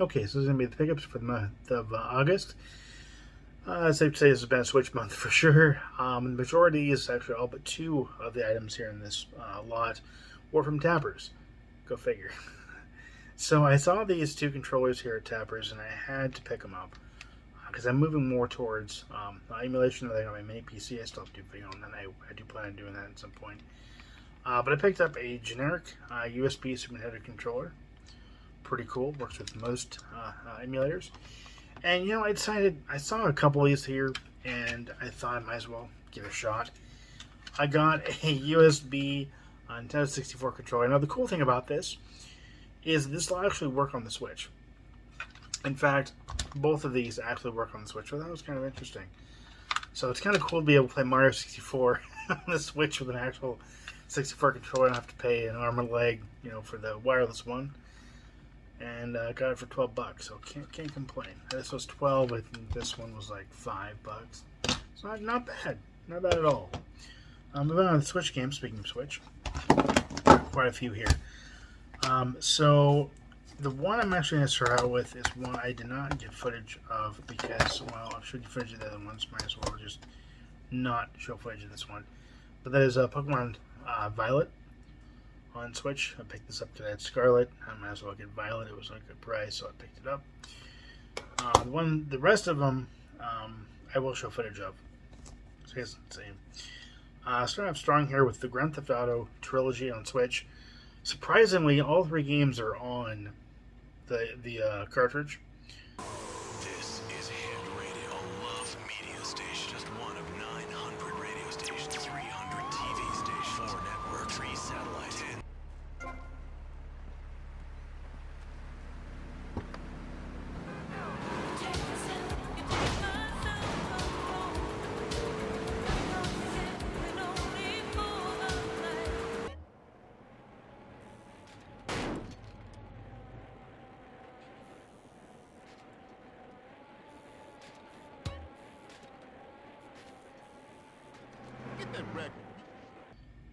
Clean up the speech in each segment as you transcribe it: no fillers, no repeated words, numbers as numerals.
Okay, so this is going to be the pickups for the month of August. Safe to say this has been a Switch month for sure. The majority is actually all but two of the items here in this lot were from Tappers. Go figure. So I saw these two controllers here at Tappers, and I had to pick them up because I'm moving more towards emulation. That I got my mini PC. I still have to do video on that. I do plan on doing that at some point. But I picked up a generic USB Super Nintendo controller. Pretty cool. Works with most emulators. And you know, I decided I saw a couple of these here, and I thought I might as well give it a shot. I got a USB Nintendo 64 controller. Now the cool thing about this is this will actually work on the Switch. In fact, both of these actually work on the Switch, so that was kind of interesting. So it's kind of cool to be able to play Mario 64 on the Switch with an actual 64 controller and have to pay an arm and a leg, you know, for the wireless one. And got it for $12, so can't complain. This was 12, I think this one was like $5. So not bad, not bad at all. Moving on to the Switch games. Speaking of Switch, quite a few here. So the one I'm actually going to start out with is one I did not get footage of because, well, I'll show you footage of the other ones. Might as well just not show footage of this one. But that is Pokemon Violet on Switch. I picked this up because I had Scarlet. I might as well get Violet. It was a good price, so I picked it up. The rest of them, I will show footage of. So it's the same. Starting off strong here with the Grand Theft Auto trilogy on Switch. Surprisingly, all three games are on the cartridge. This is Hit Radio, Love Media Station. Just one of 900 radio stations, 300 TV stations, 4 networks, 3 satellites.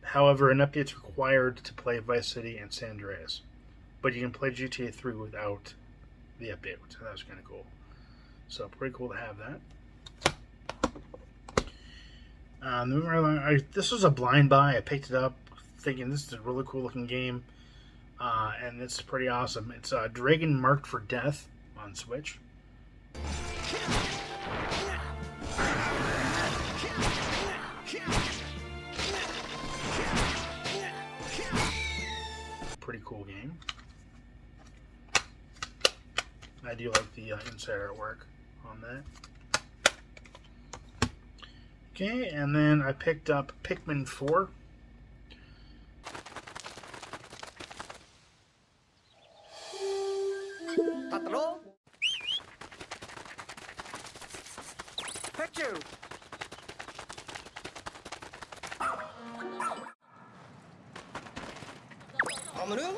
However, an update's required to play Vice City and San Andreas, but you can play GTA 3 without the update, which that was kind of cool. So pretty cool to have that. Moving right along, this was a blind buy. I picked it up thinking this is a really cool looking game, and it's pretty awesome. It's Dragon Marked for Death on Switch. Pretty cool game. I do like the inside artwork on that. Okay, and then I picked up Pikmin 4. Patrol? Picture! Amaru?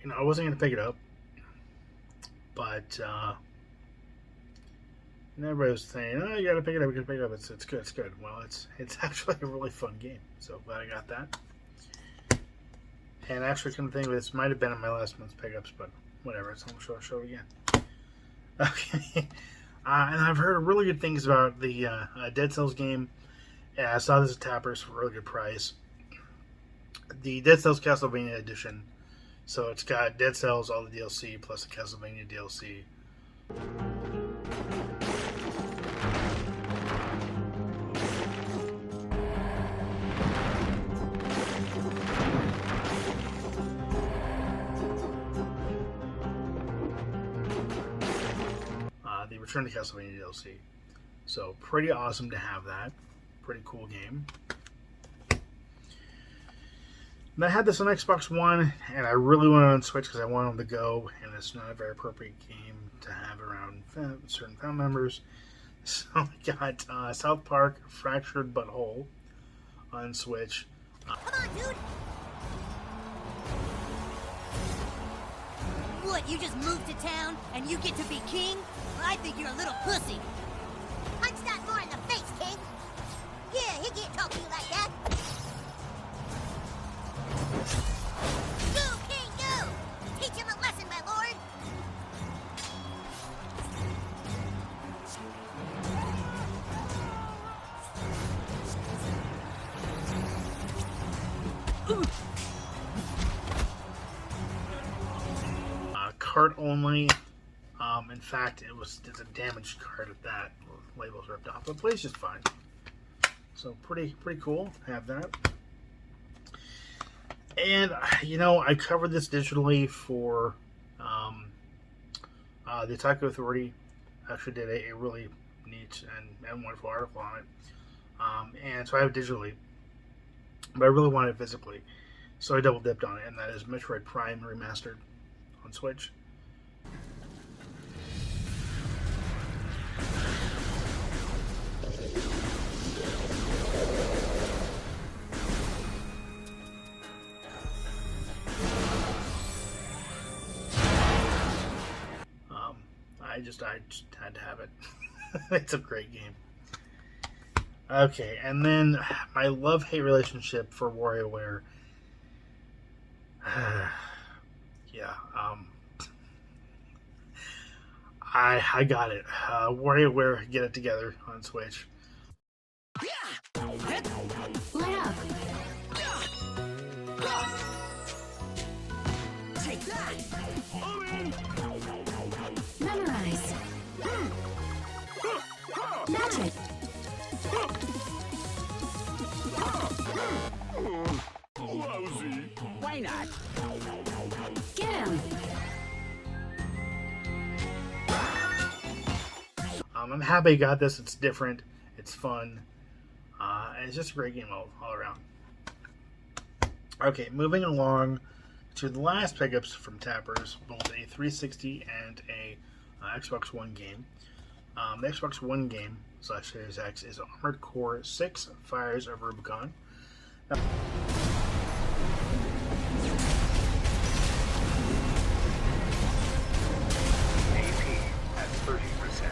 You know, I wasn't going to pick it up, but and everybody was saying, "Oh, you got to pick it up. You got to pick it up. It's good. It's good." Well, it's actually a really fun game. So glad I got that. And actually, I couldn't think of it. This might have been in my last month's pickups, but whatever. So I'll show it again. Okay. And I've heard really good things about the Dead Cells game. Yeah, I saw this at Tappers for a really good price. The Dead Cells Castlevania edition. So it's got Dead Cells, all the DLC, plus the Castlevania DLC. The Return to Castlevania DLC. So pretty awesome to have that. Pretty cool game. And I had this on Xbox One, and I really wanted it on Switch because I wanted on the go, and it's not a very appropriate game to have around certain family members. So I got South Park Fractured But Whole on Switch. Come on, dude! What, you just moved to town and you get to be king? I think you're a little pussy. Punch that more in the face, King. Yeah, he can't talk to you like that. Go, King, go! Teach him a lesson, my lord. Card only. In fact, it's a damaged card at that. Labels ripped off, but plays just fine. So pretty cool. Have that. And I covered this digitally for the Taco Authority. Actually, did a really neat and wonderful article on it. And so I have it digitally, but I really wanted it physically, so I double dipped on it, and that is Metroid Prime Remastered on Switch. I just had to have it. It's a great game. Okay, and then my love-hate relationship for WarioWare. Yeah, I got it. WarioWare, get it together on Switch. Let up. Take that. Memorize. Magic. Lousy. Why not? Get him. I'm happy I got this. It's different. It's fun. And it's just a great game all around. Okay, moving along to the last pickups from Tappers, both a 360 and a Xbox One game. The Xbox One game / Series X is Armored Core 6: Fires of Rubicon. AP at 30%.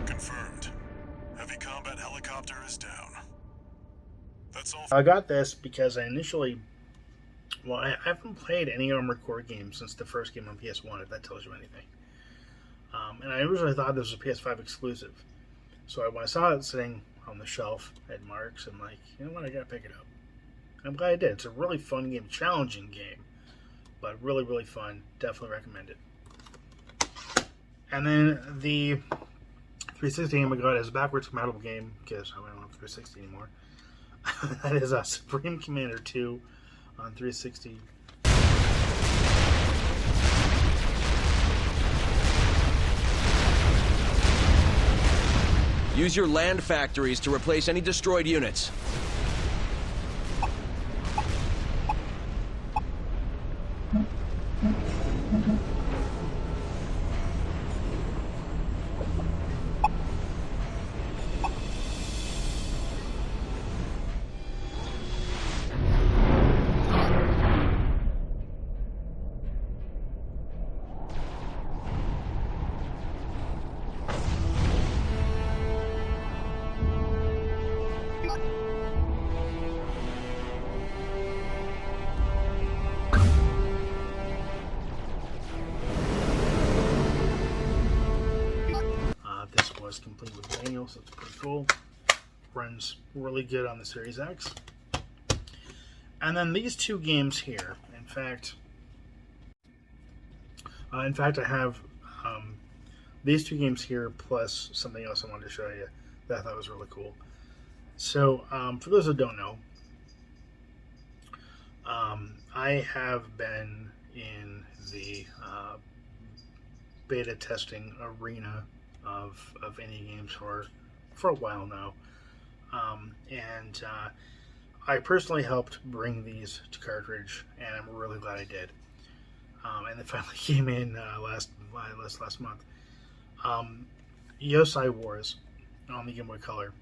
Confirmed. Heavy combat helicopter is down. That's all. I got this because I haven't played any Armored Core game since the first game on PS1, if that tells you anything. And I originally thought this was a PS5 exclusive. So when I saw it sitting on the shelf at Mark's, I'm like, you know what, I gotta pick it up. And I'm glad I did. It's a really fun game, challenging game, but really fun. Definitely recommend it. And then the 360 game I got is a backwards compatible game, because I don't have 360 anymore. That is Supreme Commander 2 on 360. Use your land factories to replace any destroyed units. This was complete with manual, so it's pretty cool. Runs really good on the Series X. And then these two games here. In fact, I have these two games here plus something else I wanted to show you that I thought was really cool. So, for those that don't know, I have been in the beta testing arena of indie games for a while now, and I personally helped bring these to cartridge, and I'm really glad I did. and they finally came in last month. Yosai Wars on the Game Boy Color.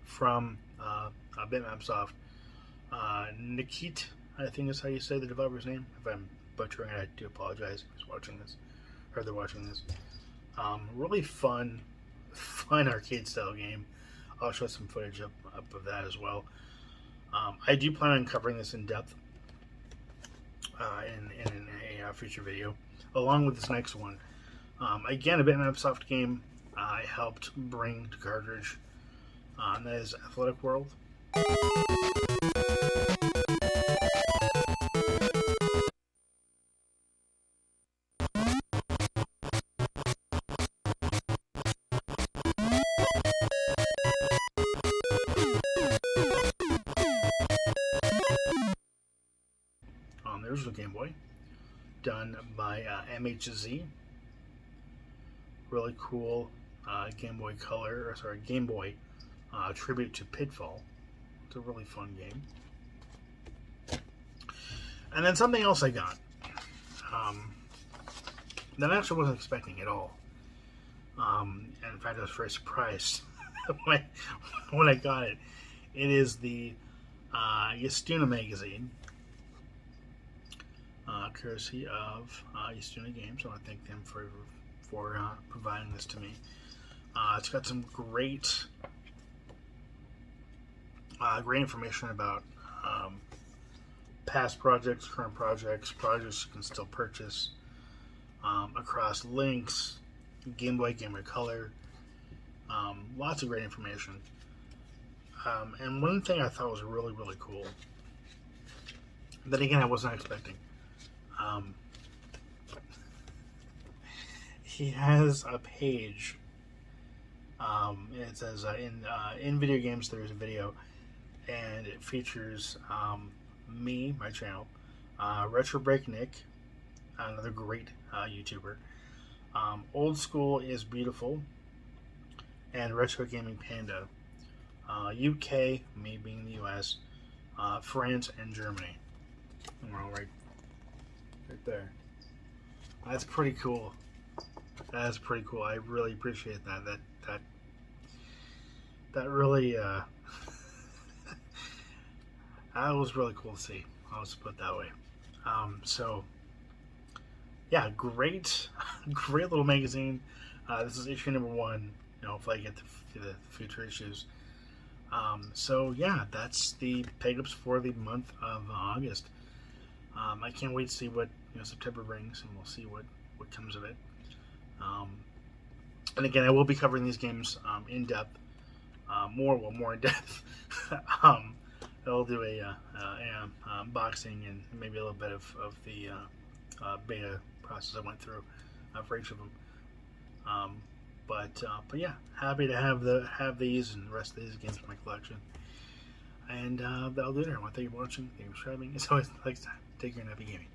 From Bitmap Soft. Nikit, I think is how you say the developer's name. If I'm butchering it, I do apologize. Who's watching this? Or they're watching this. Really fun arcade style game. I'll show some footage up of that as well. I do plan on covering this in depth in a future video, along with this next one. Again, a Bitmap Soft game I helped bring to cartridge. And that is Athletic World. On the original Game Boy, done by MHZ. Really cool Game Boy Color, Game Boy tribute to Pitfall. It's a really fun game. And then something else I got that I actually wasn't expecting at all. And in fact, I was very surprised when I got it. It is the Yastuna magazine, courtesy of Yastuna Games. I want to thank them for providing this to me. It's got some great information about past projects, current projects you can still purchase across links, Game Boy, Game Boy Color, lots of great information. And one thing I thought was really, really cool, that again I wasn't expecting, he has a page. It says in video games there's a video, and it features me, my channel, Retro Breaknik, another great YouTuber, Old School is Beautiful, and Retro Gaming Panda, UK, me being the US, France, and Germany. And we're all right there. That's pretty cool. That's pretty cool. I really appreciate that. That really that was really cool to see. I'll just put it that way. So yeah, great little magazine. This is issue number 1. You know, if I get to the future issues. So yeah, that's the pickups for the month of August. I can't wait to see what September brings, and we'll see what comes of it. And again, I will be covering these games in depth, more in depth. I'll do a unboxing and maybe a little bit of the beta process I went through for each of them. But yeah, happy to have these and the rest of these games in my collection. And that'll do it. I want to thank you for watching. Thank you for subscribing. As always, next time, take care and happy gaming.